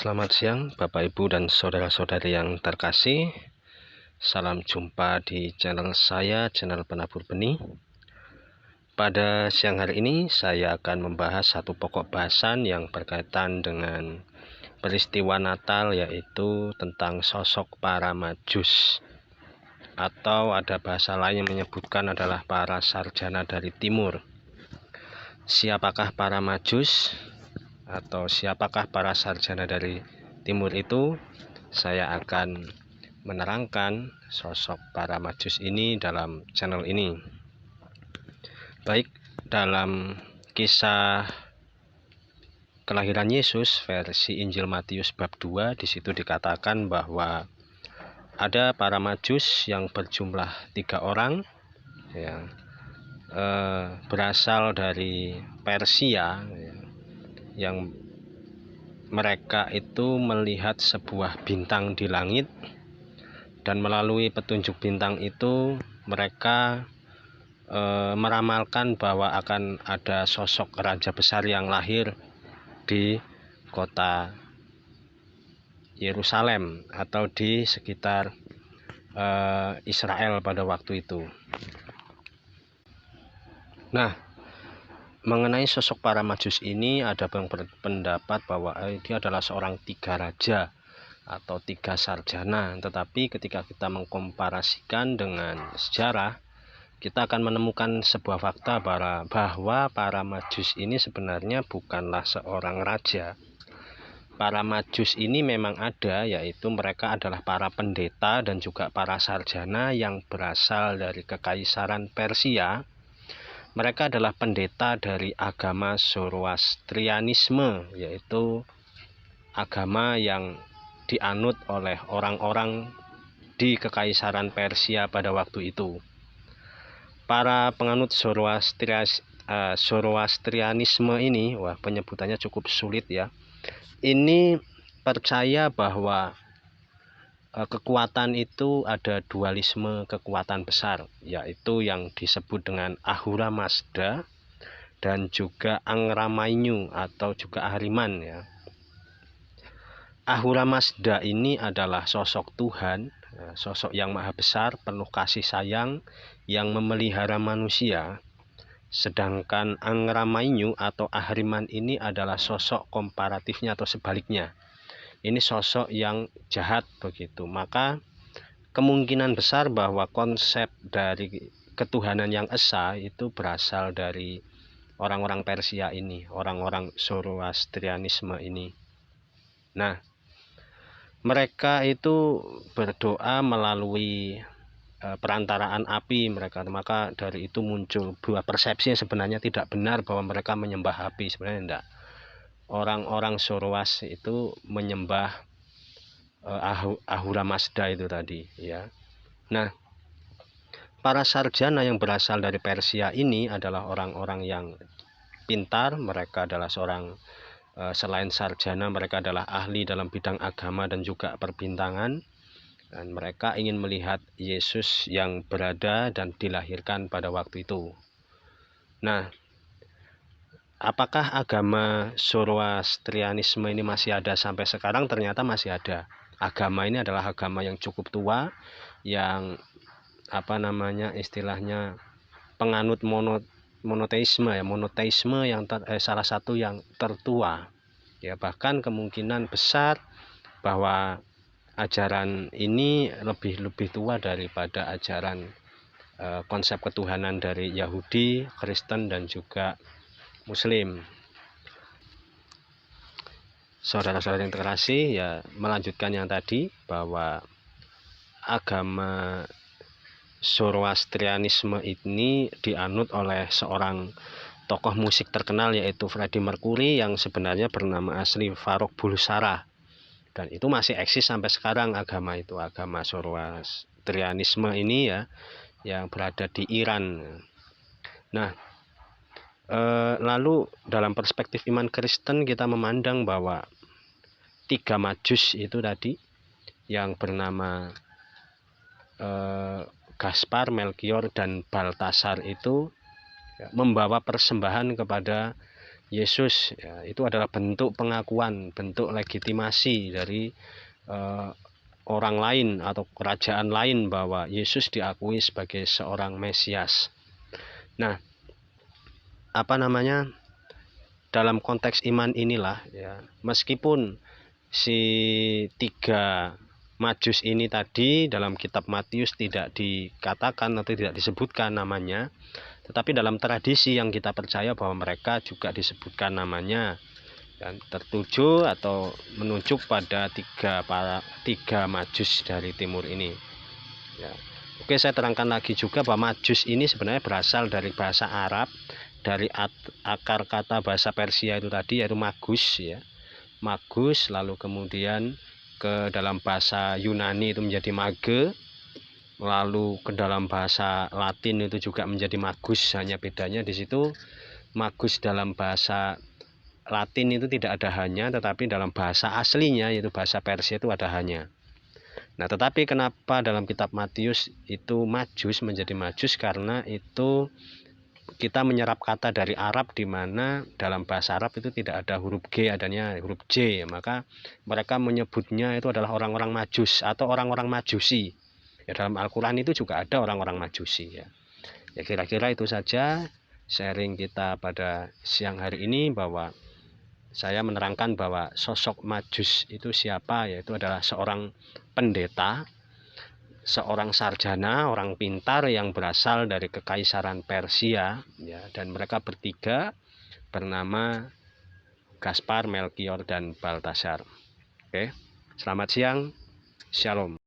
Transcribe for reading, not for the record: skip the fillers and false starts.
Selamat siang Bapak Ibu dan saudara-saudari yang terkasih. Salam jumpa di channel saya, channel Penabur Benih. Pada siang hari ini saya akan membahas satu pokok bahasan yang berkaitan dengan peristiwa Natal, yaitu tentang sosok para Majus, atau ada bahasa lain yang menyebutkan adalah para sarjana dari timur. Siapakah para Majus atau siapakah para sarjana dari timur itu? Saya akan menerangkan sosok para Majus ini dalam channel ini. Baik, dalam kisah kelahiran Yesus versi Injil Matius bab 2, di situ dikatakan bahwa ada para Majus yang berjumlah 3 orang yang berasal dari Persia, yang mereka itu melihat sebuah bintang di langit, dan melalui petunjuk bintang itu mereka meramalkan bahwa akan ada sosok raja besar yang lahir di kota Yerusalem atau di sekitar Israel pada waktu itu. Nah, mengenai sosok para Majus ini ada yang berpendapat bahwa dia adalah seorang 3 raja atau 3 sarjana, tetapi ketika kita mengkomparasikan dengan sejarah, kita akan menemukan sebuah fakta bahwa para Majus ini sebenarnya bukanlah seorang raja. Para Majus ini memang ada, yaitu mereka adalah para pendeta dan juga para sarjana yang berasal dari Kekaisaran Persia. Mereka adalah pendeta dari agama Zoroastrianisme, yaitu agama yang dianut oleh orang-orang di Kekaisaran Persia pada waktu itu. Para penganut Zoroastrianisme ini, penyebutannya cukup sulit ya. Ini percaya bahwa kekuatan itu ada dualisme kekuatan besar, yaitu yang disebut dengan Ahura Mazda dan juga Angra Mainyu atau juga Ahriman ya. Ahura Mazda ini adalah sosok Tuhan, sosok yang maha besar, penuh kasih sayang, yang memelihara manusia. Sedangkan Angra Mainyu atau Ahriman ini adalah sosok komparatifnya atau sebaliknya. Ini sosok yang jahat begitu. Maka kemungkinan besar bahwa konsep dari ketuhanan yang esa itu berasal dari orang-orang Persia ini, orang-orang Zoroastrianisme ini. Nah, mereka itu berdoa melalui perantaraan api mereka. Maka dari itu muncul dua persepsi yang sebenarnya tidak benar bahwa mereka menyembah api. Sebenarnya tidak. Orang-orang Zoroas itu menyembah Ahura Mazda itu tadi ya. Nah, para sarjana yang berasal dari Persia ini adalah orang-orang yang pintar. Mereka adalah selain sarjana, mereka adalah ahli dalam bidang agama dan juga perbintangan. Dan mereka ingin melihat Yesus yang berada dan dilahirkan pada waktu itu. Nah, apakah agama Zoroastrianisme ini masih ada sampai sekarang? Ternyata masih ada. Agama ini adalah agama yang cukup tua, yang istilahnya penganut monoteisme ya, monoteisme yang salah satu yang tertua. Ya, bahkan kemungkinan besar bahwa ajaran ini lebih tua daripada ajaran konsep ketuhanan dari Yahudi, Kristen dan juga Muslim. Saudara-saudara yang terkasih, ya, melanjutkan yang tadi bahwa agama Zoroastrianisme ini dianut oleh seorang tokoh musik terkenal, yaitu Freddie Mercury, yang sebenarnya bernama asli Farouk Bulsara. Dan itu masih eksis sampai sekarang agama itu, agama Zoroastrianisme ini ya, yang berada di Iran. Nah, lalu dalam perspektif iman Kristen kita memandang bahwa 3 Majus itu tadi yang bernama Gaspar, Melkior dan Baltasar itu membawa persembahan kepada Yesus, ya, itu adalah bentuk pengakuan, bentuk legitimasi dari orang lain atau kerajaan lain bahwa Yesus diakui sebagai seorang Mesias. Nah, dalam konteks iman inilah, ya, meskipun si 3 Majus ini tadi dalam kitab Matius tidak dikatakan atau tidak disebutkan namanya, tetapi dalam tradisi yang kita percaya bahwa mereka juga disebutkan namanya, dan tertuju atau menunjuk pada 3 Majus dari timur ini, ya. Oke, saya terangkan lagi juga bahwa Majus ini sebenarnya berasal dari bahasa Arab, dari akar kata bahasa Persia itu tadi, yaitu magus, ya. Magus, lalu kemudian ke dalam bahasa Yunani itu menjadi mage, lalu ke dalam bahasa Latin itu juga menjadi magus. Hanya bedanya di situ, magus dalam bahasa Latin itu tidak ada hanya, tetapi dalam bahasa aslinya yaitu bahasa Persia itu ada hanya. Nah, tetapi kenapa dalam kitab Matius itu Majus menjadi Majus? Karena itu kita menyerap kata dari Arab, di mana dalam bahasa Arab itu tidak ada huruf G, adanya huruf J, maka mereka menyebutnya itu adalah orang-orang Majus atau orang-orang Majusi. Ya, dalam Al-Quran itu juga ada orang-orang Majusi, ya. Ya, kira-kira itu saja sharing kita pada siang hari ini, bahwa saya menerangkan bahwa sosok Majus itu siapa, yaitu adalah seorang pendeta, seorang sarjana, orang pintar yang berasal dari Kekaisaran Persia, ya, dan mereka bertiga bernama Gaspar, Melkior, dan Baltasar. Oke, selamat siang, shalom.